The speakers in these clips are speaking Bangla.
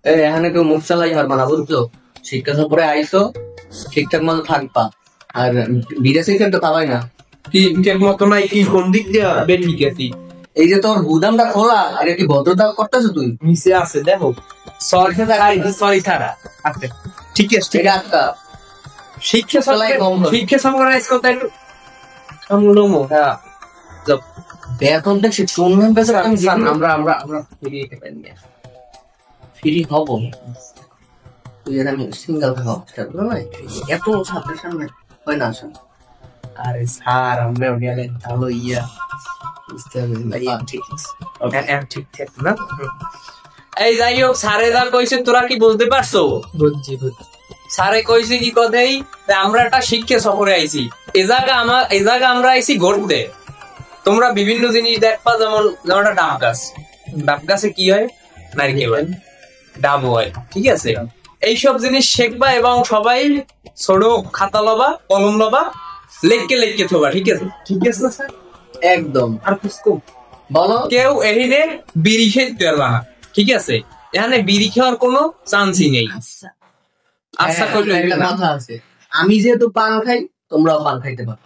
এখানে কেউ মুখ চালাই পারবা না বুঝছো, শিক্ষা সফরে আইসো ঠিকঠাক মতো থাকবা, আর বিদেশে কিন্তু খাবাই না। কি ঠিক মতো নাই? কি কোন দিক দিয়ে বেরিয়ে গেছি? এই যে তোর গুদামটা খোলা, এটা কি ভদ্রতা করতেছো তুই? নিচে আছে দেখো। সরি সরি ছাড়া আছে, ঠিক আছে ঠিক আছে। একটা শিক্ষা চালাই কম করো। শিক্ষা সামরাইজ করতে একটু আমলমো। হ্যাঁ বেতন দেখছি টুর্নামেন্ট পেছে আমরা আমরা আমরা ফিরে যেতে পারি না। ফ্রি হব, তুই আর আমি সিঙ্গেল খাওয়া এত ছাত্রের সামনে হয় না আসলে। আরে স্যার আমরা গেলে ভালো ইয়া বুঝতে হবে ঠিক ঠিক ঠিক না। এই যাই হোক, স্যারে যা কইছে তোরা কি বুঝতে পারছো? বুঝছি বুঝছি। স্যারে কইছে কি কথাই, আমরা একটা শিক্ষা সফরে আইছি। এ জায়গা আমরা আইছি ঘুরতে। তোমরা বিভিন্ন জিনিস দেখবা, যেমন একটা ডাব গাছ। ডাব গাছে কি হয়? নারকেল হয়, ডাব হয়, ঠিক আছে? এইসব জিনিস শিখবা এবং সবাই ছোট খাতা লবা, কলম লবা, লেখকে থবা, ঠিক আছে? ঠিক আছে না স্যার? একদম। আর কিছু বলো। কেউ এখানে বিড়ি খেতে পারবা না, ঠিক আছে? এখানে বিড়ি খাওয়ার কোনো চান্সই নেই। আচ্ছা করলে একটা কথা আছে, আমি যেহেতু পান খাই, তোমরাও পান খাইতে পারো,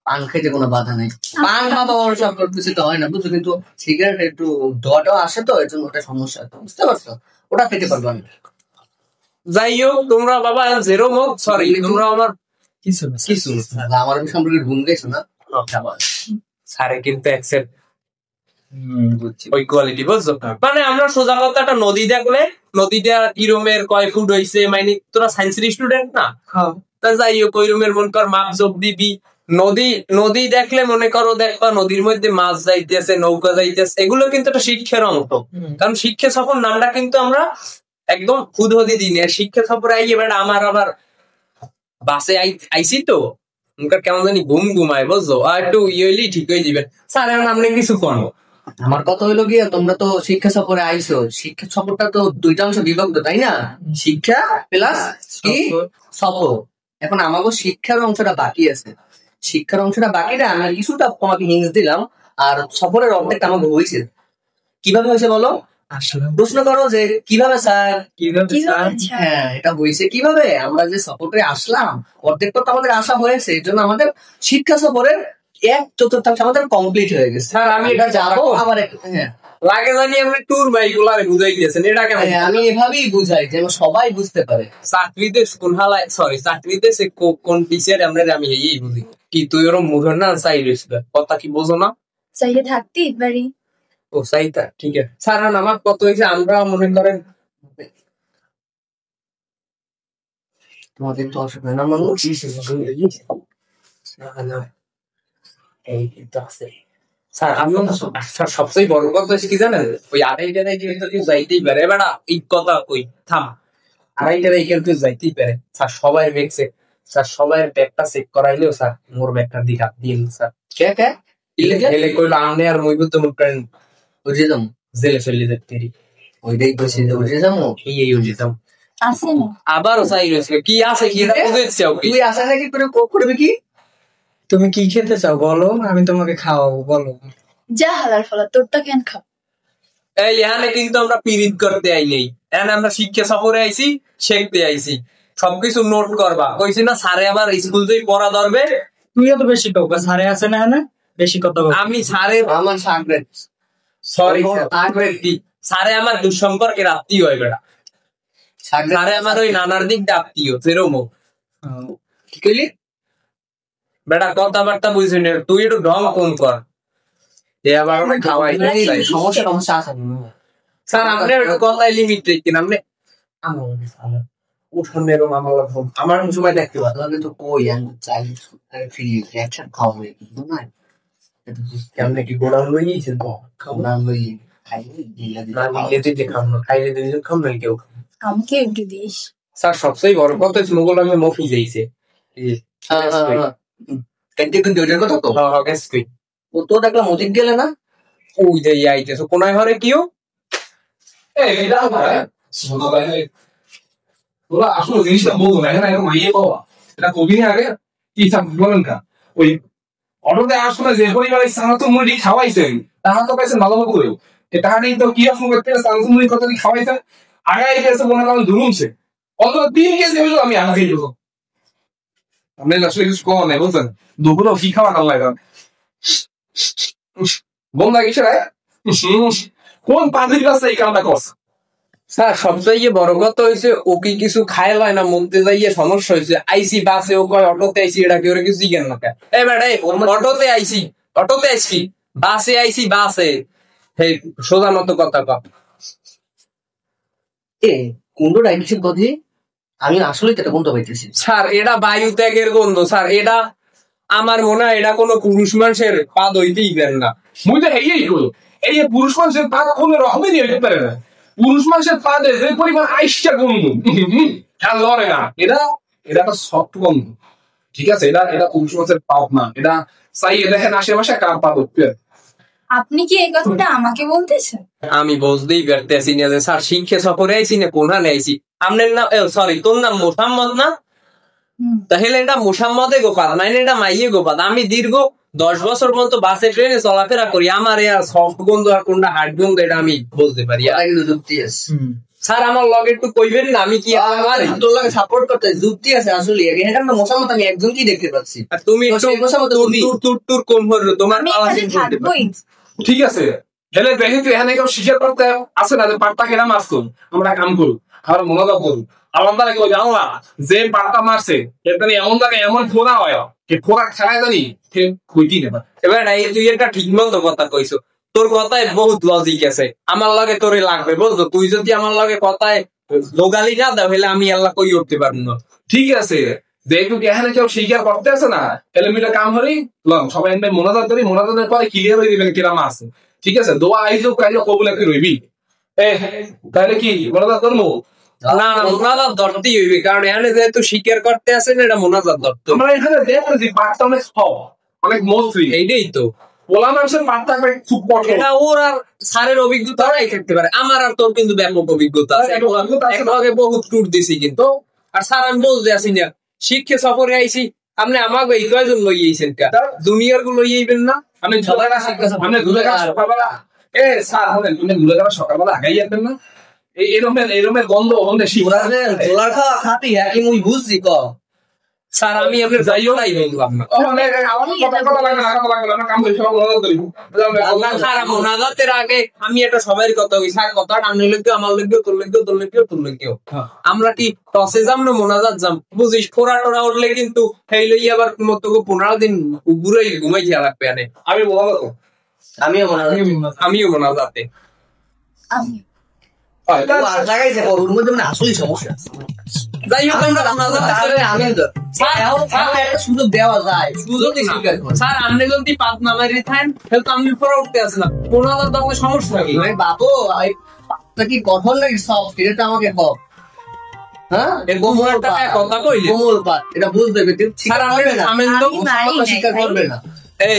পান খাইতে কোনো বাধা নাই। পান খাওয়া সব করতেছি তো হয় না বুঝছো, কিন্তু সিগারেট একটু ধোয়াটাও আসে তো, এর জন্য ওটা সমস্যা, বুঝতে পারছো? ওটা খেতে পারবো আমি। যাই হোক, তোমরা বাবা জেরো মুখ, সরি তোমরা আমার কিছু আমার সম্পর্কে ঘুম গেছো না সারে কিন্তু অ্যাকসেপ্ট ওই কোয়ালিটি, বুঝছো? মানে আমরা সোজা কথা, একটা নদী দেখলে নদীটা কি রুমের কয় ফুট হইছে, মানে তোরা সায়েন্সের স্টুডেন্ট না? তা যাই হোক, ওই রুমের মন কর মাপ জোপ দিবি। নদী দেখলে মনে করো দেখবা নদীর মধ্যে মাছ যাইতেছে, নৌকা যাইতেছে, এগুলো কিন্তু একটা শিক্ষার অংশ। কারণ শিক্ষা সফর নামটা কিন্তু আমরা একদম খুদ হতে দিই না। শিক্ষা সফরে আই এবার আমার আবার বাসে আইসি তো কেমন জানি ঘুম ঘুমায়, বুঝছো? আর একটু ইয়েলি ঠিক হয়ে যাবে। স্যার এখন আপনি কিছু করো। আমার কথা হইলো গিয়ে, তোমরা তো শিক্ষা সফরে আইসো, শিক্ষা সফরটা তো দুইটা অংশ বিভক্ত, তাই না? শিক্ষা প্লাস কি সফর। এখন আমাকে শিক্ষার অংশটা বাকি আছে, শিক্ষার অংশটা বাকিটা আমি কিছুটা তোমাকে হিন্স দিলাম, আর সফরের অর্ধেকটা আমাকে হয়েছে। কিভাবে হয়েছে বলো? প্রশ্ন করো যে কিভাবে স্যার, হ্যাঁ এটা হয়েছে কিভাবে। আমরা যে সফরে আসলাম, অর্ধেকটা তো আমাদের আসা হয়েছে, এই জন্য আমাদের শিক্ষা সফরের 1/4 আমাদের কমপ্লিট হয়ে গেছে। স্যার আমি এটা যাবো আবার। হ্যাঁ লাগে জানি আপনি ট্যুর বাইকগুলারে বুঝাই দিয়েছেন, এটা কেন? আমি এভাবেই বুঝাই যেন সবাই বুঝতে পারে। চাকরিতে কোন হালায়, সরি চাকরিতে সে কোন টিচার আমরা আমি এই বুঝি। কি তুই ওরম মুখের না চাই রয়েছিল কথা, কি বোঝো না? চাইলে থাকতেই পারি। ও চাইতা, ঠিক আছে স্যার। আমার কত হয়েছে, আমরা মনে করেন তোমাদের তো অসুবিধা না মানুষ। এই কিন্তু আছে স্যার। আমি স্যার সবচেয়ে বড় কথা হচ্ছে কি জানেন, ওই আড়াইটায় কিন্তু যাইতেই পারে। এবার এই কথা কই থাম, আড়াইটায় কিন্তু যাইতেই পারে স্যার। সবাই ব্যাগছে স্যার, সবাই ব্যাগটা চেক করাইলেও স্যার মোর ব্যাগটার দিকে হাত দিয়ে স্যার। কে কে হেলে কইলো আমনে আর মই বুঝতে মুখ করেন বুঝে যাবো, জেলে চলে যেতে ওইটাই কইছি যে বুঝে যাবো। এই বুঝে যাবো আছে না আবারও চাই রয়েছে কি আছে কি বুঝেছি। তুই আসা নাকি করবে কি? তুমি কি খেতে চাও বলো, আমি তোমাকে খাওয়াবো, বলো। যা হালার ফলা, তোরটা কেন খাও? এই এখানে কিন্তু আমরা পিরিত করতে আই নেই, এখানে আমরা শিক্ষা সফরে আইছি, শিখতে আইছি। সবকিছু নোট করবা কইছি না স্যারে, আবার স্কুল থেকে পড়া ধরবে। তুই তো বেশি কথা, স্যারে আছে না হ্যাঁ বেশি কথা বল। আমি স্যারে আমার সাগরেট, সরি সাগরেট কি স্যারে আমার দুঃসম্পর্কের আত্মীয় হয় বেটা। স্যারে আমার ওই নানার দিক দিয়ে আত্মীয়, সেরকম। কি কইলি বেটা? কথাবার্তা বুঝছি না, তুই একটু ঢং কম কর। আবার খাওয়াই সমস্যা সমস্যা আছে স্যার, আপনি কথায় লিমিট রেখেন। আপনি আমার সময় দেখতে পারেন তো কই আমি চাই ফ্রি রিঅ্যাকশন খাওয়াবে কিন্তু না, কেমন কি গোড়া হয়ে গিয়েছে তো খাওয়া লই খাইলে দিলা না নিলে দিতে খাম না, খাইলে দিলে খাম না কেউ। আমাকে একটু দিস স্যার সবচেয়ে বড় কথা হচ্ছে মোগল আমি মফি যাইছে কেটে কিন্তু ওটার কথা তো ও তো দেখলাম ওদিক গেলে না, ওই যে আইতেছে কোনায় ঘরে কিও তোরা আসলে জিনিসটা বলবো না, এখানে এরকম ইয়ে পাওয়া এটা কবি আগে কি বলেন কা ওই অটোতে আসলে যে পরিবারের সানাতো মুড়ি খাওয়াইছেন তারা তো পাইছেন ভালোভাবে করে, এটা নেই তো কি আসলে করতে সানাতো মুড়ি কত খাওয়াইছেন আগাই গেছে মনে করেন ধুমছে অত 3 কেজি হইলো আমি আগাই দেবো আমি আসলে কিছু কম নাই বুঝছেন দুপুরে কি খাওয়া খাওয়া লাগে বন্ধা গেছে রে কোন পাঁচিল গাছ এই কামটা করছে স্যার সবচেয়ে বড় কথা হয়েছে ও কি কিছু খায় লয় না মধ্যে যাইয়ে সমস্যা হয়েছে আইসি বাসে ও কয় অটোতে আইসি এটা কি ওরা কিছু জিজ্ঞেস না এই বেটা অটোতে আইসি বাসে আইসি বাসে এই সোজা মতো কথা কর এ কোনটা আইসির কথা আমি আসলে এটা কোনটা পাইতেছি স্যার এটা বায়ু ত্যাগের গন্ধ স্যার এটা আমার মনে হয় এটা কোনো পুরুষ মানুষের পা দইতেই পারে না মুই তো এই হলো এই পুরুষ মানুষের পা কোনো রকমই নিয়ে যেতে পারে না পুরুষ মানুষের পা যে পরিমাণ আইসটা গন্ধ খেয়াল লড়ে না এটা একটা সফট গন্ধ ঠিক আছে এটা পুরুষ মানুষের পাপ না এটা চাই দেখেন আশেপাশে কার পা ধরতে আপনি কি এই কথাটা আমাকে বলতেছেন? আমি বুঝতেই পারতেছি না যে স্যার শিক্ষা সফরে আইছি না কোনখানে আইছি আপনার নাম সরি তোর নাম মোসাম্মদ না তাহলে এটা মোসাম্মদে গোপাল মানে এটা মাইয়ে গোপাল আমি দীর্ঘ 10 বছর পর্যন্ত বাসে ট্রেনে চলাফেরা করি আমার আর সফট গন্ধ আর কোনটা হার্ড গন্ধ এটা আমি বলতে পারি কিন্তু যুক্তি আছে স্যার আমার লগে একটু কইবেন না আমি কি আমার তোর লাগে সাপোর্ট করতে যুক্তি আছে আসলে এখানে মোসাম্মদ আমি একজন কি দেখতে পাচ্ছি আর তুমি টুর কম হলো তোমার আমি এখানে থাকবোই। ঠিক আছে হেলে দেখে তুই এখানে কেউ শিকার করতে আসে না যে পাটটা খেলাম আসতো আমরা কাম করু আমরা মনোযোগ করু আলাদা লাগে জানো না যে পাটটা মারছে এখানে এমন জায়গায় এমন ফোড়া হয় যে ফোড়া খেলায় জানি সে কইতি নেবা এবার এই তুই একটা ঠিক মতো কথা কইছো তোর কথায় বহুত লজিক আছে আমার লগে তোরে লাগবে বুঝছো তুই যদি আমার লগে কথায় লোগালি না দাও হলে আমি আল্লাহ কই উঠতে পারবো না ঠিক আছে যেহেতু এখানে কেউ শিকার করতে আছে না তাহলে মিলে কাম হলেই লং সবাই এনে মোনাজাত করি মোনাজাতের পরে ক্লিয়ার হয়ে দিবেন কিরাম আছে ঠিক আছে দোয়া আইজো কাইজো কবুল একটু রইবি তাহলে কি মোনাজাত করবো না না মোনাজাত ধরতেই হইবে কারণ এখানে যেহেতু স্বীকার করতে আছে না এটা মোনাজাত ধরতে তোমরা এখানে দেখো যে পাটটা অনেক সব অনেক মসৃণ এইটাই তো পোলা মানুষের পাটটা খুব কঠোর এটা ওর আর স্যারের অভিজ্ঞতাই থাকতে পারে আমার আর তোর কিন্তু ব্যাপক অভিজ্ঞতা আছে একভাবে বহুত ট্যুর দিছি কিন্তু আর স্যার আমি বলতে আসি না শিক্ষা সফরে আইছি আপনি আমাকে এই কয়জন লই আইছেন কা জুনিয়র গুলো লই আইবেন না আমি সকালবেলা সামনে সকালবেলা স্যার হলেন তুমি সকালবেলা আগাই যাবেন না এরমের গন্ধ ওখানে জোলার খাওয়া খাতি হ্যাঁ কি মুই বুঝছি ক স্যার আমি আপনার যাইও নাই বললাম না মোনাজাতের আগে আমি একটা সবাই কথা কই স্যার কথাটা আমি লিখতে আমার লিখতে তোর লিখতে আমরা কি টসে যাম না মোনাজাত যাম বুঝিস ফোরা টোরা উঠলে কিন্তু সেই লই আবার মতো 15 দিন ঘুরে ঘুমাই খেয়া লাগবে আনে আমিও মোনাজাতে লাগাইছে ওর মধ্যে মানে আসলেই সমস্যা যাই হোক আমরা সুযোগ দেওয়া যায় সুযোগ স্যার আপনি যদি পাত নামারি থাকেন তাহলে তো আপনি পরে উঠতে আসেন না মোনাজাত আপনার সমস্যা কি বাবু কি কঠোর নাকি সব এটা আমাকে কম হ্যাঁ কথা কইলে কোমল পাত এটা বুঝতে পেতে স্যার আমি তো স্বীকার করবে না এই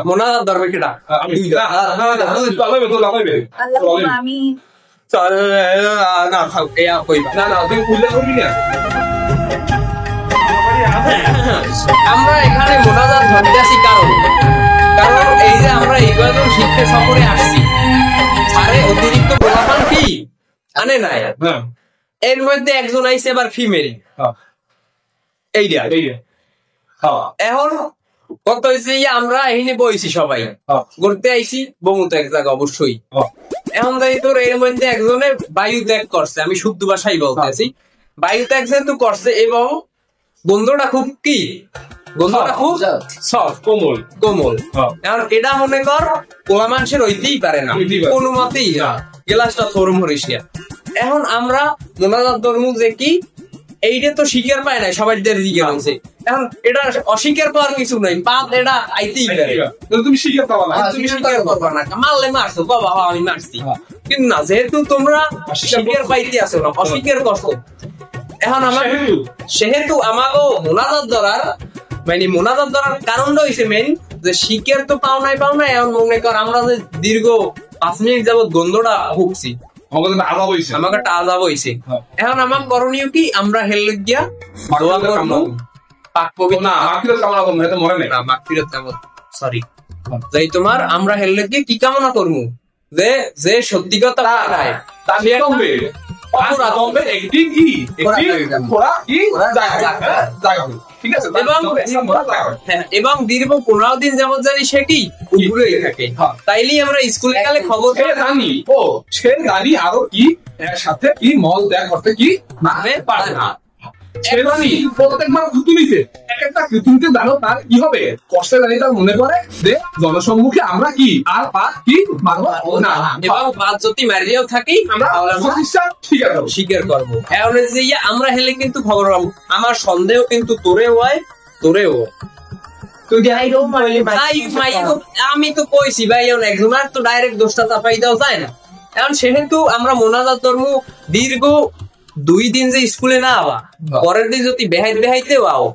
মোনাজাত ধরবে কিটা আমি না থাক এ কইবা না তুই উল্লেখ করবি না আমরা এখানে মোনাজাত ধরতে আসি কারণ এই যে আমরা এই কয়েকজন শিক্ষা সফরে আসছি স্যারে অতিরিক্ত গোলাপান কি আনে নাই এর মধ্যে একজন আইছে এবার ফিমেল এইটা এখন কত হয়েছে আমরা এখানে বইছি সবাই ঘুরতে আইছি বমুত এক জায়গা অবশ্যই এখন দেখি তোর এর মধ্যে একজনে বায়ু ত্যাগ করছে আমি শুদ্ধ ভাষাই বলতেছি বায়ু ত্যাগ যেহেতু করছে এবং গন্ধটা খুব কি গন্ধটা খুব সফট কোমল এখন এটা মনে কর পোলা মানুষের হইতেই পারে না কোনো মতেই না গ্লাসটা থরম হরিস না এখন আমরা মোনাজাত ধর্ম যে কি এইটা তো স্বীকার পায় না সবাই দিকে আনছে এখন এটা অস্বীকার পাওয়ার কিছু নাই পাপ এটা আইতেই পারে তুমি স্বীকার পাবা না তুমি স্বীকার করবা না মারলে মারছো বাবা আমি মারছি কিন্তু না যেহেতু তোমরা স্বীকার পাইতে আসো না অস্বীকার করছো এখন আমার সেহেতু আমাকে মোনাজাত ধরার কারণটা হয়েছে মেন যে স্বীকার তো পাও নাই এখন মনে কর আমরা যে দীর্ঘ 5 মিনিট যাবত গন্ধটা ভুগছি আমাকে আজাব হয়েছে এখন আমার করণীয় কি আমরা হেলে গিয়া দোয়া করবো পাক পবিত্র সরি যাই তোমার আমরা হেলে গিয়ে কি কামনা করবো যে যে সত্যি কথা নাই তার নিতম্বে অপরাধ হবে একটি কি একটি খোড়া কি জায়গা ঠিক আছে এবং দীর্ঘ 15 দিন যেমন জানি সেটি উপরেই থাকে। তাইলেই আমরা স্কুলে গেলে খবর জানি ও সে জানি আরো কি এর সাথে কি মল ত্যাগ করতে কি মানে পারে না। সে জানি প্রত্যেকবার কুতুনিতে এক একটা কুতুনিতে জানো তার কি হবে কষ্টে জানি তার মনে করে যে জনসম্মুখে আমরা কি আর পাত কি মারবো না এবং পাত যদি মারিয়েও থাকি আমরা স্বীকার করবো। এখন যে আমরা হেলে কিন্তু খবর পাবো। আমার সন্দেহ কিন্তু তোরেও হয় তোরেও আমি তো কইছি ভাই এখন একজনের তো ডাইরেক্ট দোষটা চাপাই দেওয়া যায় না। এখন সেহেতু আমরা মোনাজাত ধর্ম দীর্ঘ 2 দিন যে স্কুলে না আওয়া পরের দিন যদি বেহাইতেও আও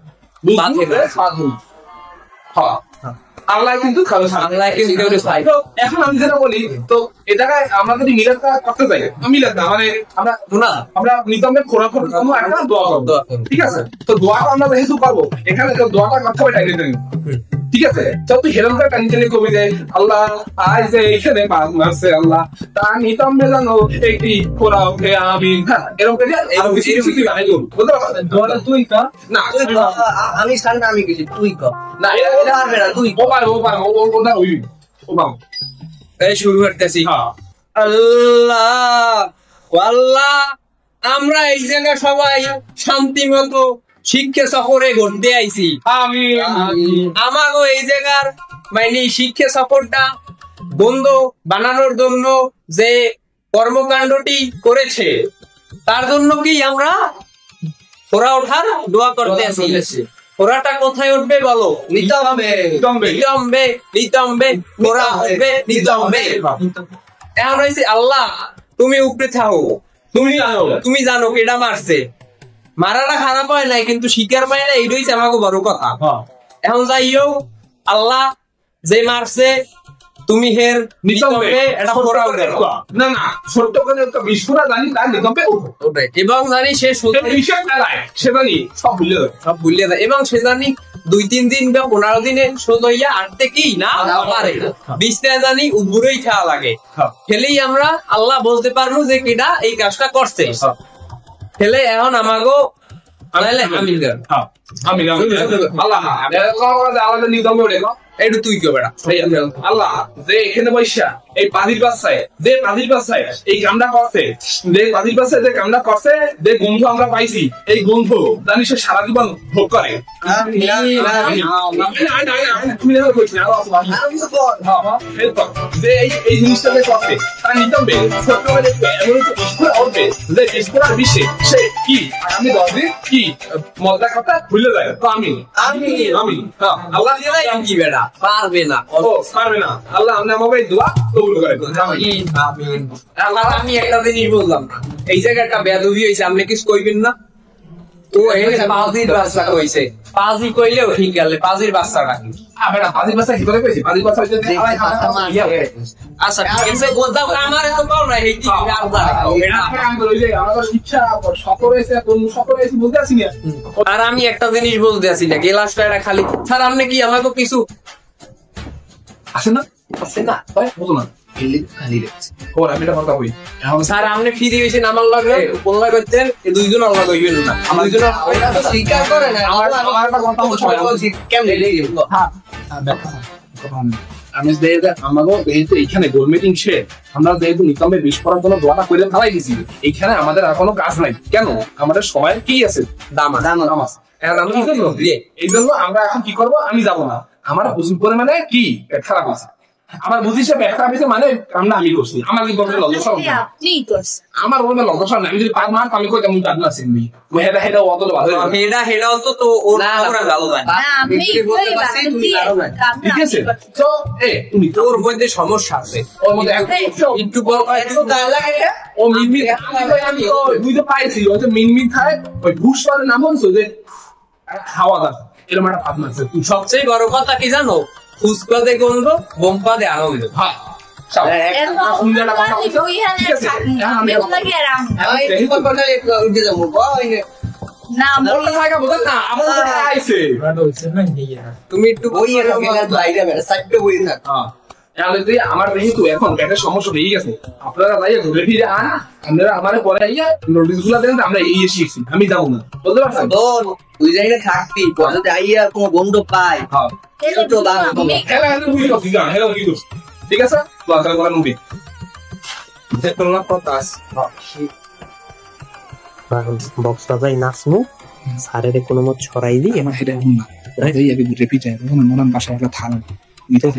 আল্লাহ কিন্তু এখন আমি যেটা বলি তো এ জায়গায় আমরা যদি মিলাদটা করতে চাই মিলাদ না মানে আমরা নিতম্বের খোরাখোর কোনো একটা দোয়া করবো ঠিক আছে। তো দোয়াটা আমরা যেহেতু পারবো এখানে দোয়াটা করতে হবে টাইটেল ঠিক আছে। তো তুই হেরমটা টাইটেল কবি যায় আল্লাহ আজ যে এখানে মারছে আল্লাহ তা নিতম্বে জানো একটি খোরা ওকে আমি এরকম করে বলতে পারবেন দোয়াটা তুই কর না আমি সামনে আমি কিছু তুই কর না এটা পারবে না তুই ও শুরু করতেছি আল্লাহ আল্লাহ আমরা এই জায়গা সবাই শান্তি মতো শিক্ষা সফরে ঘুরতে আইছি। আমাগো এই জায়গার মানে শিক্ষা সফরটা বন্ধ বানানোর জন্য যে কর্মকাণ্ডটি করেছে তার জন্য কি আমরা ওরা ওঠার দোয়া করতে আসি। ওরাটা কোথায় উঠবে বলো? নিতম্বে নিতম্বে নিতম্বে ওরা উঠবে নিতম্বে। এখন হয়েছে আল্লাহ তুমি উপরে থাকো তুমি জানো এটা মারছে মারাটা খারাপ হয় নাই কিন্তু শিকার পায় না এইটাই আমাকে বড় কথা। এখন যাই হোক আল্লাহ যে মারছে তুমি হের নিতম্বে এটা খোরা উঠে না না ছোট্ট করে একটা বিস্ফোরা জানি তার নিতম্বে উঠবে এবং জানি সে সে জানি সব ভুলিয়ে দেয় এবং সে জানি 2-3 দিন বা 15 দিনে শোধ হইয়া আটতে কি না পারে বিছনা জানি উপরেই খেলা লাগে খেলেই আমরা আল্লাহ বলতে পারবো যে কিনা এই কাজটা করছে খেলে এখন আমাগো আল্লাহ নিতম্বে উঠে একটু তুই কেউ বেড়া আল্লাহ যে এখানে বৈশা এই পাদির বাসায় যে পাদির বাসায় এই কামটা করছে যে পাদির বাসায় যে কামটা করছে যে গন্ধ আমরা পাইছি এই গন্ধ জানি সে সারা জীবন ভোগ করে যে এই জিনিসটা যে করছে তার নিতম্বে যে বিস্ফোরার বিশ্বে সে কি আগামী 10 দিন কি মজা কথা ভুলে যায়। তো আমি আল্লাহ কি বেড়া পারবে না আল্লাহ আমরা মোবাইল দোয়া কবুল করে আমি একটা জিনিস বললাম এই জায়গাটা বেয়াদবি হয়েছে আপনি কিছু কইবেন না তো পাজির বাচ্চা কইছে পাজি কইলেও ঠিক গেলে পাজির বাচ্চাটা কি পাজির বাচ্চা কি করে কইছি পাজির বাচ্চা হইছে আচ্ছা ঠিক আছে বলতাম আমার তো পাও না এই কি আমরা শিক্ষা সফর হয়েছে কোন সফর হয়েছে বলতে আসি না। আর আমি একটা জিনিস বলতে আসি না গেলাসটা এটা খালি স্যার আপনি কি আমাকে কিছু আসে না বলো না স্যার আপনি ফিরে গেছেন আমার লাগে বললা করতেন এই দুইজন আল্লাহ কইবেন না আমার দুইজন স্বীকার করে না আমার একটা কথা বলছি কেমনে লেগে আমি আমাকে যেহেতু এইখানে গোল মিটিং সে আমরা যেহেতু নিতম্বে বিস্ফোরণ জন্য দোয়াটা করে ফেলাই দিছি এইখানে আমাদের আর কোনো কাজ নাই কেন আমাদের সবাই কি আছে দাম আছে এই জন্য আমরা এখন কি করবো আমি যাবো না আমার প্রচুর পরিমাণে কি খারাপ আছে আমার বুঝি সে ব্যাখ্যা হয়েছে মানে আমরা আমি করছি আমার কিন্তু আমার বলবে লজ্জা আমি যদি পার মার আমি কই তেমন জানি না সিনবি হেডা অত ভালো হেডা তো ওর পুরো ভালো যায় ঠিক আছে তো তুমি তোর মধ্যে সমস্যা আছে ওর মধ্যে একটু বড় একটু ডায়লগ এটা ও মিনমিন আমি দুই তো পাইছি ওই তো মিনমিন থাকে ওই ভুসপাদের নাম হচ্ছে যে খাওয়া দাওয়া এরকম একটা ভাবনা আছে সবচেয়ে বড় কথা কি জানো ফুসপাদে গন্ধ বোমপাদে আনন্দ হ্যাঁ তুমি একটু বই তাহলে যে আমার যেহেতু এখন পেটের সমস্যা হয়ে গেছে, আপনারা যাই ঘুরে ফিরে আপনারা আমার পরে আইয়া নোটিশ গুলা দেন, আমরা এই শিখছি, আমি যাবো না, বুঝতে পারছেন? তুই জায়গায় থাকবি, পরে যদি আইয়া কোনো বন্ধু পাই তো ঠিক আছে, মুভি বক্স বাজাই নাচমু, সারের কোনো মত ছড়াই দিই। আমার সেটা না ঘুরে ফিরে যায়, মনে বাসায় একটা থানা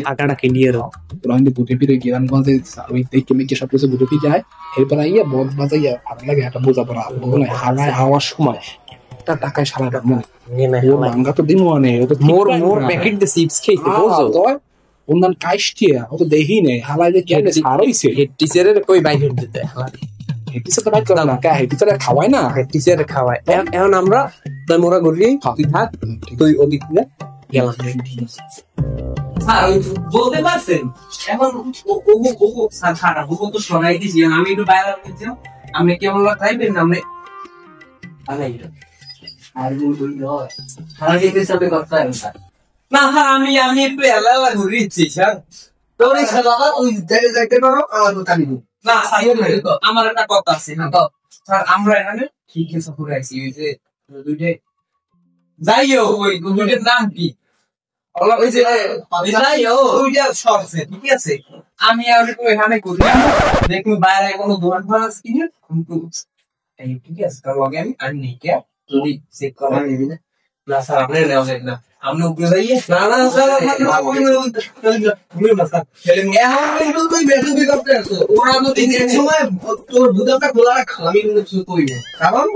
টাকাটা ক্লিয়ার ঘুরে ফিরে গিরানগঞ্জে ওই দেখে মেকে সব কিছু ঘুরে ফিরে যায়। এরপর আইয়া বক্স বাজাইয়া ভালো লাগে একটা বোঝা পড়া হাওয়ায় হওয়ার সময় একটা টাকায় সালাটা মনে ভাঙ্গা তো দিন মানে মোর প্যাকেট দে চিপস খেয়েছে বুঝছো তো, অন্যান্য কাইস্টিয়া ও তো দেখি নেই হালাই যে কেন সারাইছে হেড টিচারের কই বাইরে দিতে, হেড টিচার তো বাইক করে না, কে হেড টিচার খাওয়ায় না, হেড টিচারে খাওয়ায়। এখন আমরা তাই মোরা ঘুরি, তুই থাক, তুই ওদিক দিয়ে গেলাম। বলতে পারছেন এখন স্যার খারাপ তো শোনাই দিছি, আমি একটু বাইরে দিচ্ছি, আমি কেমন খাইবেন না আমি না স্যার, আমি একটু এলা ঘুরিয়েছি স্যার। না আমার একটা কথা আছে স্যার, আমরা এখানে ঠিক আছে ঘুরে আসছি, ওই যে দুইটা যাই হোক ওই দুইটার নাম কি ঠিক আছে, আমি আর এখানে ঘুরলাম, দেখুন বাইরে কোনো দোকান ফান আছে কিনা, ঠিক আছে তার লগে আমি নেই কে যদি চেক করা না স্যার, আপনি নেওয়া যায় না, আপনি উপরে যাইয়ে না না স্যার ওরা তো তিন সময় তোর দুধটা খোলা রাখলাম, আমি কিছু করি না কারণ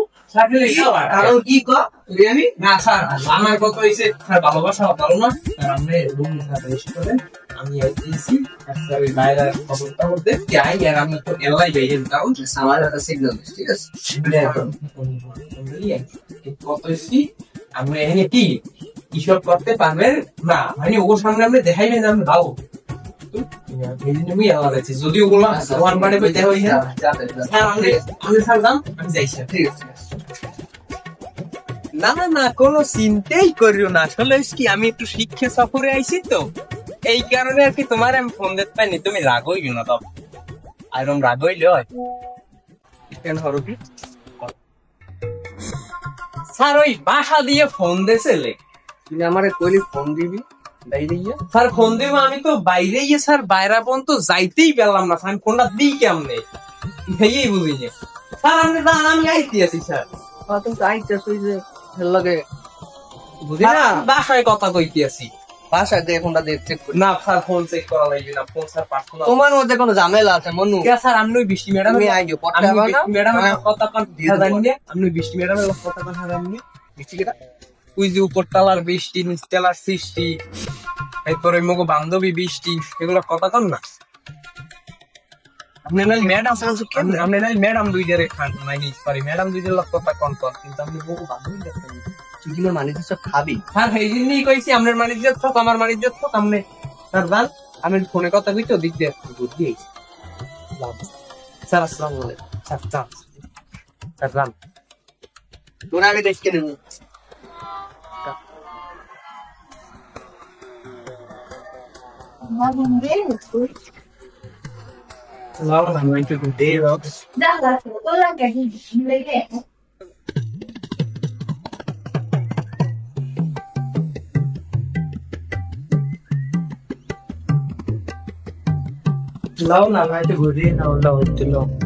কারণ কি করি না স্যার, আমার কথা হয়েছে স্যার ভালোবাসা ভালো না, আপনি রুম এসে করেন, আমি এসেছি স্যার ওই বাইরে খবরটা করতে যাই, আর আমি তো এলাই যাই কারণ আমার একটা সিগন্যাল, ঠিক আছে কত এসছি আপনি এখানে কি হিসাব করতে পারবেন না, মানে ওর সামনে আপনি দেখাইবেন আমি ভালো যদি ওগুলো না না কোনো চিন্তাই করিও না, আসলে কি আমি একটু শিক্ষা সফরে আইছি তো এই কারণে আর কি তোমার আমি ফোন দিতে পাইনি, তুমি রাগ হইও না, তবে আইরম রাগ হইলে হয় কেন হরো কি স্যার ওই বাসা দিয়ে ফোন দিয়েছিলে, তুই আমারে কইলি ফোন দিবি স্যার ফোন দিব, আমি তো বাইরে গিয়ে স্যার বাইরা পর্যন্ত যাইতেই পেলাম না, আমি ফোনটা দিই কেমনে এই বুঝিনি স্যার, আমি আইতে আছি স্যার, তুমি তো আইতেছ ওই যে লাগে বুঝি না, বাসায় কথা কইতে আছি, বাসায় দিয়ে ফোনটা দিয়ে চেক করি না স্যার ফোন চেক করা লাগবে না, ফোন স্যার পার্সোনাল, তোমার মধ্যে কোনো ঝামেলা আছে মনু? স্যার আমি ওই বৃষ্টি ম্যাডাম আমি আইও পড়তে হবে না, ম্যাডামের কথা কান দিয়ে জানি না, আমি বৃষ্টি ম্যাডামের কথা কান জানি না, বৃষ্টি কেটা ওই যে উপর তালার বৃষ্টি নিচতলার সৃষ্টি, এরপরে মগো বান্ধবী বৃষ্টি, এগুলো কথা কন না আপনি ম্যাডাম, আপনি ম্যাডাম দুইটারে খান মাইনি সরি ম্যাডাম দুইটার কথা কন কন, কিন্তু আপনি মগো বান্ধবী দেখতে তুই মানিস খাবি স্যার এই জন্যই কইছি আপনার মানিজ্য থাক আমার মানিজ্য থাক, আপনি স্যার যান, আমি ফোনে কথা কইতে দিক দিয়ে দুধ দিয়েছি স্যার, আসসালামু আলাইকুম স্যার, স্যার যান তোরা আমি দেখে নেব।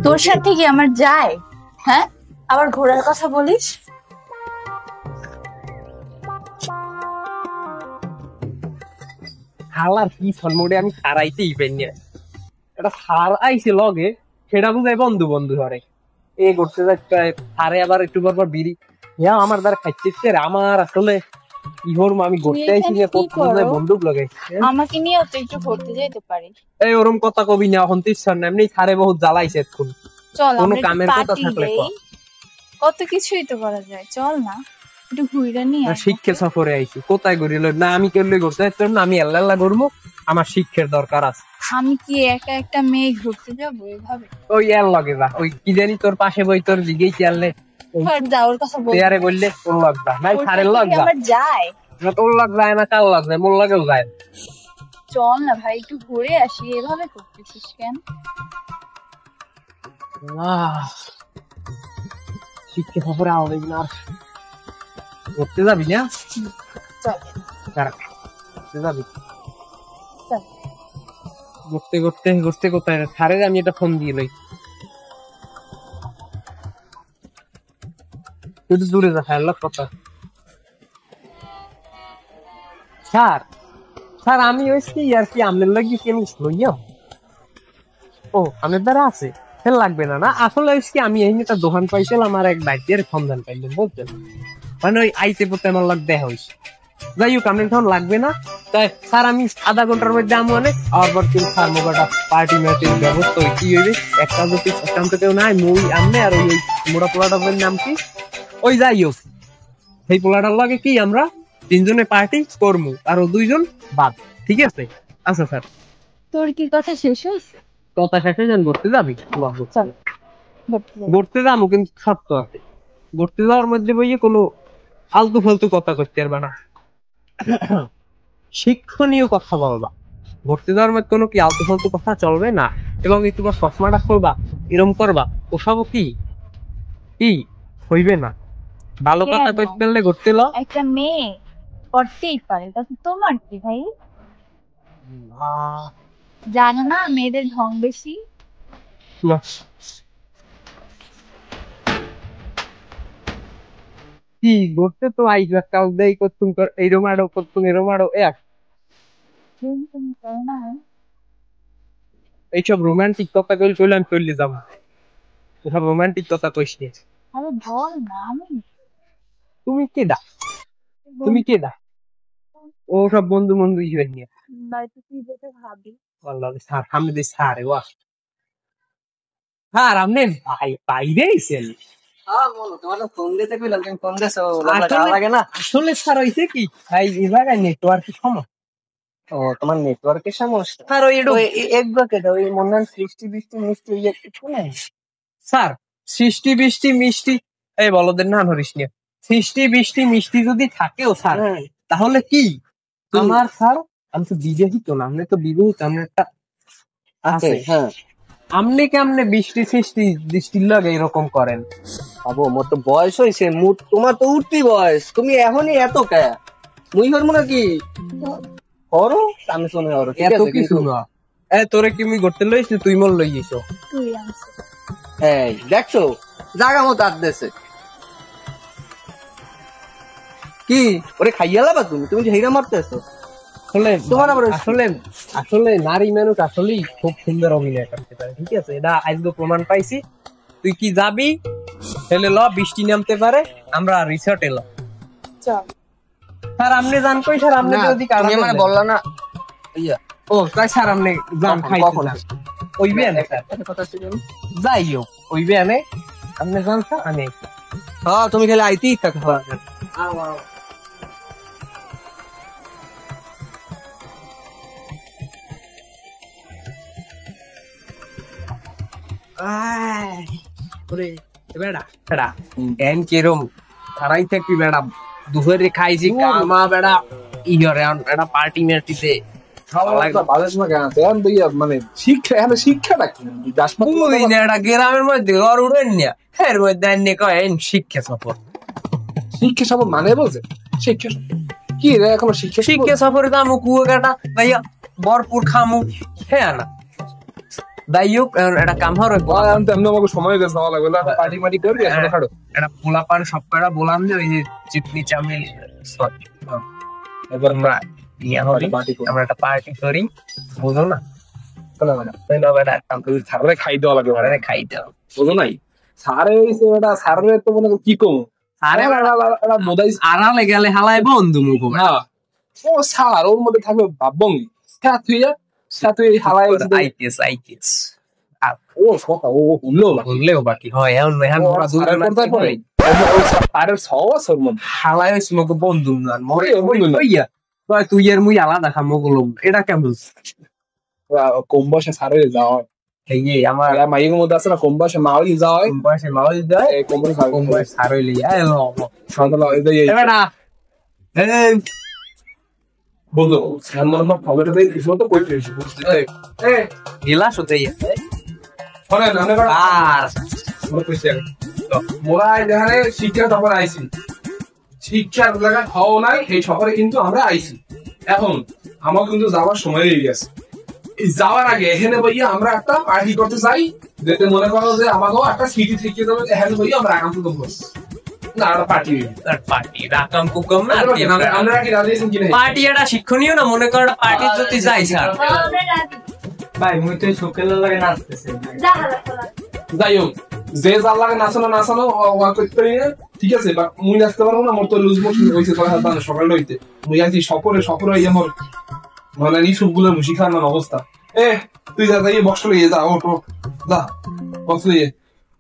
তোর সাথে কি আমার যায়? হ্যাঁ, আবার ঘোরার কথা বলিস। হালার কি ফলমোডে আমি হারাইতেই পাইনি, এটা হার আইছে লগে সেটা বুঝাই বন্ধু বন্ধু ধরে এ করতে যাচ্ছে, হারে আবার একটু পর বিড়ি আমার দ্বারা খাইতেছে, আমার আসলে কি হর আমি ঘুরতে আইছি যে বন্দুক লগে আমাকে নিয়ে তো একটু ঘুরতে যেতে পারি। এই ওরম কথা কবি না, এখন তিস না, এমনি হারে বহুত জ্বালাইছে এখন, চল কোনো কামের কথা থাকলে কত কিছুই তো করা যায়, চল না একটু ঘুরে নিয়ে। শিক্ষা সফরে আইছি, কোথায় ঘুরিল না, আমি কেউ ঘুরতে যাচ্ছি না, আমি আল্লাহ ঘুরবো, আমার শিক্ষার দরকার আছে। আমি কি একা একটা মেয়ে ঘুরতে যাবো এভাবে? ওই এর লগে যা, ওই কি জানি তোর পাশে বই তোর জিগেই চাললে যাওয়ার কথা বললে তোর লগ যা, নাই সারের লগ যা, যায় না তোর লগ যায় না কার লগ যায়, মোর লগেও যায়, চল না ভাই একটু ঘুরে আসি, এভাবে করতেছিস কেন? শিক্ষা সফরে আওয়াজ না করতে যাবি না? যাবি ঘুরতে ঘুরতে ঘুরতে কোথায় সারে আমি এটা ফোন দিয়ে লই একটু দূরে যা ফেললো কথা। স্যার স্যার আমি হয়েছি আর কি আপনার লাগিয়েছি আমি লইয়া ও আপনার দ্বারা আছে ফেল লাগবে না। না আসলে হয়েছে কি আমি এই একটা দোকান পাইছিলাম আমার এক বাইকের সন্ধান পাইলেন বলতেন মানে ওই আইতে পড়তে আমার লাগ দেখা হয়েছে। যাই হোক আপনার তখন লাগবে না তাই স্যার আমি আধা ঘন্টার মধ্যে আমি অনেক আবার কিন্তু স্যার মোবাইলটা পার্টি ম্যাটির ব্যবস্থা কি হইবে একটা যদি একান্ত কেউ নাই মই আমনে আর ওই মোড়া পোলাটার নাম কি ওই যাই হোক সেই পোলাটার লাগে কি আমরা তিনজনে পার্টি করবো আর দুইজন বাদ ঠিক আছে? আচ্ছা স্যার তোর কি কথা শেষ হয়েছে? কথা শেষে যান ঘুরতে যাবি ঘুরতে যাবো কিন্তু শর্ত আছে ঘুরতে যাওয়ার মধ্যে বইয়ে কোনো আলতু ফালতু কথা করতে পারবে না শিক্ষণীয় কথা বলবা ঘুরতে যাওয়ার মধ্যে কোনো কি আলতু ফালতু কথা চলবে না এবং একটু চশমাটা করবা এরম করবা ওসবও কি কি হইবে না ভালো কথা কইতে পারলে ঘুরতে লো একটা মেয়ে করতেই পারে তাতে তোমার কি ভাই? জানো না মেয়েদের ঢং বেশি। কি ঘুরতে তো আইস কাউ দেই করতুম এই রোমাডো করতুম এই রোমাডো এক এইসব রোমান্টিক কথা কইলে চলে আমি চলে যাবো ওসব রোমান্টিক কথা কইস নি। আরে বল না আমি তুমি কে দা তুমি কে দা ও সব বন্ধু বন্ধু ইয়ে নিয়ে নয়তো তুই যেটা ভাবি। আল্লাহ স্যার সামনে দিয়ে স্যার ওয়া স্যার আপনি বাইরে আইছেন? হ্যাঁ বলো তোমার ফোন দিতে কইলাম তুমি ফোন দিছো লাগে না? আসলে স্যার হইছে কি ভাই এই জায়গায় নেটওয়ার্কের সমস্যা। ও তোমার নেটওয়ার্কের সমস্যা? স্যার ওই এক বাকেট ওই মন্নান সৃষ্টি বৃষ্টি মিষ্টি ওই একটু শুনে স্যার সৃষ্টি বৃষ্টি মিষ্টি এই বলদের না ধরিস নিয়ে সৃষ্টি বৃষ্টি মিষ্টি যদি থাকেও স্যার তাহলে কি আমার স্যার আমি তো বিবাহিত না আপনি তো বিবাহিত আপনি একটা আছে হ্যাঁ আপনি কেমনে বৃষ্টি সৃষ্টি দৃষ্টির লাগে এরকম করেন? বাবু মোর তো বয়স হয়েছে তোমার তো উঠতি বয়স তুমি এখনই এত কে মুই হরমো নাকি করো আমি শুনে হরো এত কিছু না তোরে কি মুই করতে লইছি তুই মোর লইছো তুই আনছিস এই দেখছো জাগা মতো আদেছে কি ওরে খাইয়া লাবা তুমি তুমি যে হিরা মারতেছো আসলে তোমার আবার আসলে আসলে নারী মানুষ আসলেই খুব সুন্দর অভিনয় করতে পারে ঠিক আছে এটা আজকে প্রমাণ পাইছি। তুই কি যাবি তাহলে ল বৃষ্টি নামতে পারে আমরা রিসর্ট এলো চল স্যার আপনি জান কই স্যার আপনি যদি তুমি মানে বললা না ইয়া ও তাই স্যার আপনি জান খাই কখন ওইবে না স্যার কথা ছিল যাই হোক ওইবে না আপনি জান স্যার আমি হ্যাঁ তুমি খালি আইতেই থাকো বেড়া বেড়া এন কিরম খারাই থাকবি বেড়া দুপুরে খাইছি কামা বেড়া ইয়রে একটা পার্টি মার্টিতে মানে শিক্ষা এখন শিক্ষাটা কি একটা গ্রামের মধ্যে ঘর উঠেন না এর মধ্যে এনে কয়েন শিক্ষা সফর শিক্ষা সফর মানে বলছে শিক্ষা কি রে এখন শিক্ষা শিক্ষা সফরে দামু কুয়াকাটা ভাইয়া ভরপুর খামু হ্যাঁ না দাইয়ুক একটা কাম হর আমাকে সময় গেছে না লাগবে পার্টি মাটি করবি ছাড়ো একটা পোলা পান সব কটা বললাম যে ওই যে চিটনি চামিল এবার আমরা আমরা একটা পার্টি করি বুঝো না খাই দেওয়া লাগবে খাই দাও বুঝো নাই সারে সারে তো মনে কি কম আড়ালে গেলে হালায় বন্ধু মুখ হ্যাঁ ও সার ওর মধ্যে থাকবে ভাববঙ্গি তুই হালায় আইটিএস আইটিএস ও কথা ও বললেও বাকি হয় এখন এখন ওরা দুজন আরে সওয়াস ওর মধ্যে হালায় হইছে মুখ বন্ধু না মরে হইয়া তুই এর মুই আলাদা খামো গুলো এটা কেমন কম বয়সে সারে যাওয়া এই আমার মাইয়ের মধ্যে আছে না কম বয়সে মাওই যাওয়া কম বয়সে মাওই যায় কম বয়সে সারই লিয়া এলো সন্ধ্যা এবারে বলতো আমার খবরটা দেই কিছু তো কইতে এসে বুঝতে এ গিলাস হতে শোনেন আমরা আর মোরা কইছি তো মোরা এখানে শিক্ষা সফরে আইছি শিক্ষার জায়গা খাও নাই এই সফরে কিন্তু আমরা আইছি এখন আমার কিন্তু যাওয়ার সময় হয়ে গেছে এই যাওয়ার আগে এখানে ভাইয়া আমরা একটা পার্টি করতে চাই যেতে মনে করো যে আমাকেও একটা স্মৃতি থেকে যাবে এখানে ভাইয়া আমরা আগাম তো বস না একটা পার্টি পার্টি রাকাম কুকম না আমরা কি রাজি আছেন কি না পার্টি এটা শিক্ষণীয় না মনে করো পার্টি যদি যাই স্যার ভাই মুই তো শোকের লাগে নাচতেছে যাই হোক যে যার লাগে নাচানো ওয়া করতে পারি না ঠিক আছে বাট মুই নাচতে পারবো না মোর তো লুজ মোশন হইছে তো হাত সকালে হইতে মুই আছি সফরে এই আমার মানে নি সবগুলো মুশি খাওয়ানোর অবস্থা এ তুই যা যাই বক্স লইয়ে যা ওটো যা বক্স লইয়ে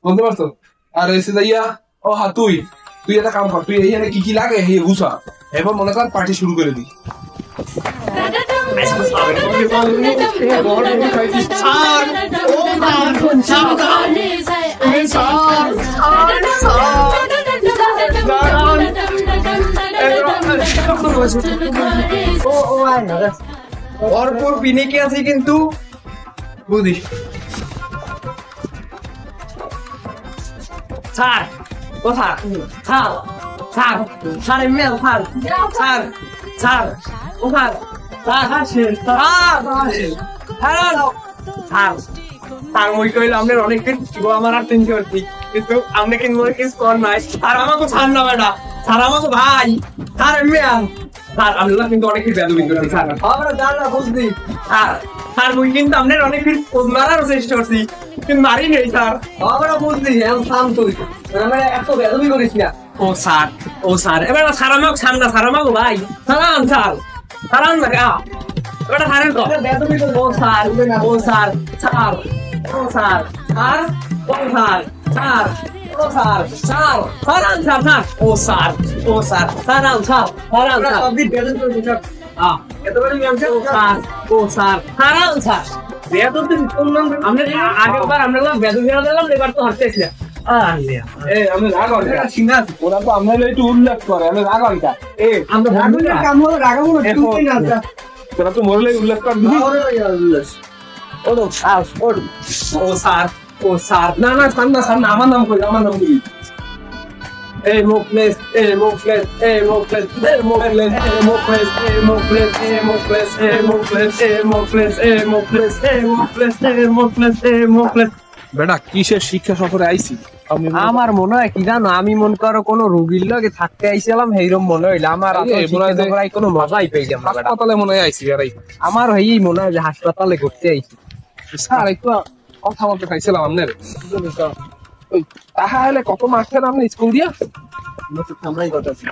বলতে পারছো আর এসে যাইয়া ও হ্যাঁ তুই একটা কাম কর তুই এইখানে কি কি লাগে হে বুঝা এবার মনে কর পার্টি শুরু করে দি ভরপুর পিনিকে আছে কিন্তু বুঝিস স্যার ও স্যার স্যার স্যার স্যার এমনি স্যার স্যার স্যার ও স্যার স্যার স্যার স্যার মই কইলাম আপনার অনেকদিন আমার আর চিন্তা করছি কিন্তু আপনি কিন্তু মনে কিছু কর নাই আর আমাকে ছাড় না বেটা স্যার আমাকে ভাই স্যার এমনি স্যার আমরা কিন্তু অনেক কিছু বেদবিন করছি স্যার আমরা জানা বুঝলি স্যার মুই কিন্তু আপনার অনেক কিছু মারার চেষ্টা করছি কিন্তু মারি নেই স্যার আমরা বুঝলি এখন থাম তুই আমরা এত বেদবি করিস না ও স্যার এবার স্যার আমাকে ছাড় না স্যার আমাকে ভাই সারান স্যার সারান না এবার সারেন তো বেদবি তো ও স্যার স্যার ও স্যার স্যার ও স্যার স্যার ও স্যার স্যার সারান স্যার ও স্যার সারান স্যার সব দিন বেদবি করে বুঝা এতবারই আমি স্যার ও স্যার সারান স্যার বেদবি করলাম আমরা আগেরবার আমরা বেদবি করে দিলাম এবার তো হচ্ছে আমি রাগন ওরা তো আমরা একটু উল্লেখ করে আমি রাগন কা আমরা রাগুনের কাম হলো রাগাবো না তুই না তোরা তো মরলে উল্লেখ কর ও স্যার না সামনা আমার নাম কই Emocles, বেটা কিসের শিক্ষা সফরে আইছি আমার মনে হয় কি জানো আমি মনে করো কোনো রোগীর লগে থাকতে আইছিলাম সেইরকম মনে হইলো আমার কোনো মজাই পেইলাম না হাসপাতালে মনে হয় আইছি আর আমার এই মনে হয় যে হাসপাতালে ঘুরতে আইছি স্যার একটু কথা বলতে চাইছিলাম আপনার তাহলে কত মাস্টার আপনি স্কুল দিয়া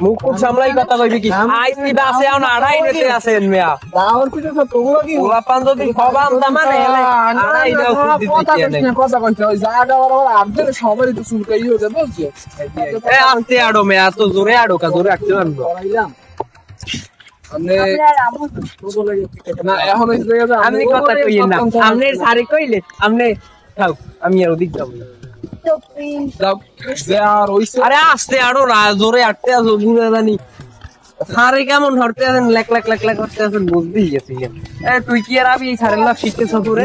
মুখ সামলাই কথা কইবি কি আইসি বাসে আউন আড়াই রেতে আছেন মিয়া দাওর কিছু তো তোমরা কি ওলাপান যদি সবাম দামানে এলে আড়াই দাও কথা কইতে ওই জায়গা বরাবর আপনি সবারই তো শুনতেই হয়ে যাবে বুঝছো এ আনতে আড়ো মিয়া তো জোরে আড়ো কা জোরে আটতে পারবো না এখন আপনি কথা কইেন না আপনি সারি কইলে আপনি খাও আমি আর ওদিক যাব আরে আসতে আরো জোরে আটতে আসো ঘুরে জানি সারে কেমন হরতে আছেন লেক করতে আছেন বুঝতেই গেছি তুই কি আর আমি এই সারের লাভ শিখতে সফরে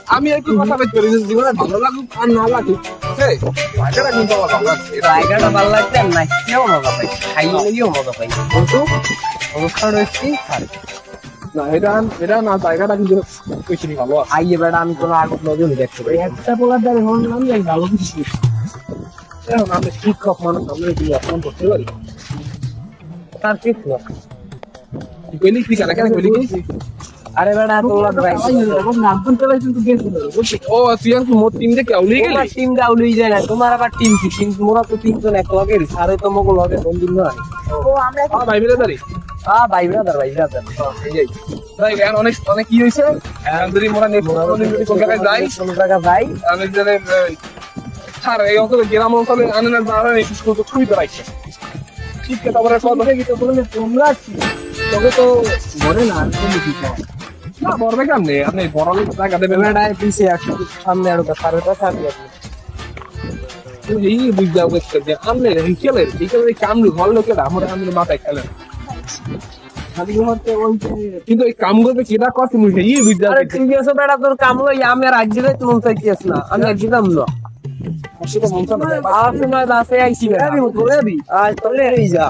আমি একটু কথা বলতে পারি জীবনে ভালো লাগুক আর না লাগুক জায়গাটা কিন্তু আমার ভালো লাগছে জায়গাটা ভালো লাগছে আর না কেউ মজা পাই খাইলেও মজা পাই কিন্তু অনুষ্ঠান হচ্ছে না এটা না জায়গাটা কিন্তু বেশি ভালো আছে আইয়ে বেড়া আমি কোনো আগুন নজর দেখতে পাই একটা বলার দ্বারা হন আমি ভালো কিছু এখন আমি শিক্ষক মানুষ আমরা কি আপন করতে পারি তার ঠিক না কইলি কি কেন কইলি কি আরে বেড়া তোলা ভাই নাম শুনতে পাই কিন্তু গেছিল ও তুই আর মোট টিম দেখে আউলি গেলি টিম আউলি যায় না তোমার আবার টিম কি কিন্তু মোরা তো তিনজন এক লগে সারে তো মগো লগে বন্ধু না ও আমরা ভাই বিরাদারি ভাই ব্রাদার এই যাই ভাই অনেক কি হইছে যদি মোরা নেট কোন জায়গায় যাই কোন জায়গা যাই আমি জানে স্যার এই অঞ্চলে গ্রাম অঞ্চলে আনেন দাঁড়ান এই স্কুল তো ছুঁই দাঁড়াইছে ঠিক আছে তারপরে কত থেকে তো বলে তোমরা তোকে তো মনে না তুমি কি না বড় কেমনে আপনি বড় লোক টাকা দেবেন না পিছে আসো সামনে আরো সারের কথা আপনি এই বুঝা বুঝতে যে আমনে রিকেলের কামড়ু ভালো লোকের আমরা মাথায় খেলেন কিন্তু এই কাম করবে কেটা করছে মুখে ইয়ে বুঝতে আরে ঠিক আছে বেটা তোর কাম হই আমি আর আজ দিলে তুমি চাইছিস না আমি আজ দিলাম না আর সময় বাসে আইছি আজ তোলে এই যা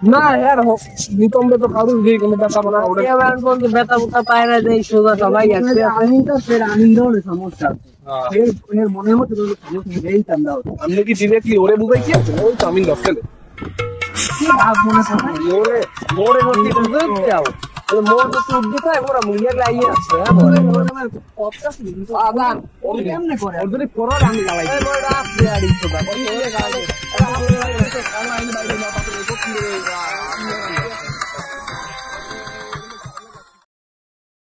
না यार নিতম্বে তো কারুর দিয়ে কোনো ব্যথা না ওরে এবার বন্ধু বেতা বুতা পায় না দেই সোজা সবাই আছে আমি তো ফের আনন্দ হলে সমস্যা এর মনের মতো এই চান্দা আমি কি ডিরেক্টলি ওরে বুঝাই কি আছে ওই তো আমি লক্ষ্যে ভাব মনে করে মোরে মোরে মতি বুঝতে যাও মোর তো উদ্দি তাই মোরা মুইয়া গাই আছে আবার ওই কেমনে করে ওদের পড়া আমি গালাই এই মোরা আপনি আড়ি সোজা ওরে গালাই